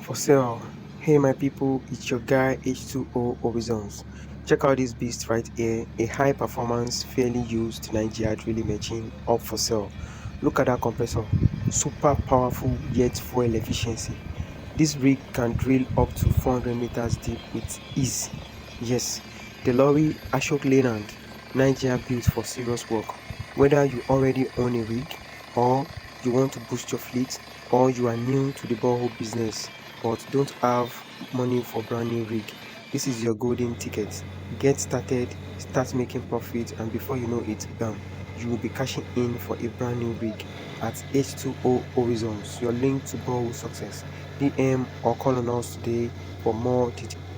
For sale. Hey my people, it's your guy H2O Horizons. Check out this beast right here, a high performance, fairly used Nigeria drilling machine up for sale. Look at that compressor, super powerful yet fuel efficiency. This rig can drill up to 400 meters deep with ease. Yes, the lorry Ashok Leyland, Nigeria built for serious work. Whether you already own a rig or you want to boost your fleet or you are new to the borehole business but don't have money for brand new rig, this is your golden ticket. Get started, start making profit, and before you know it, bam, you will be cashing in for a brand new rig at H2O Horizons, your link to borehole success. DM or call on us today for more details.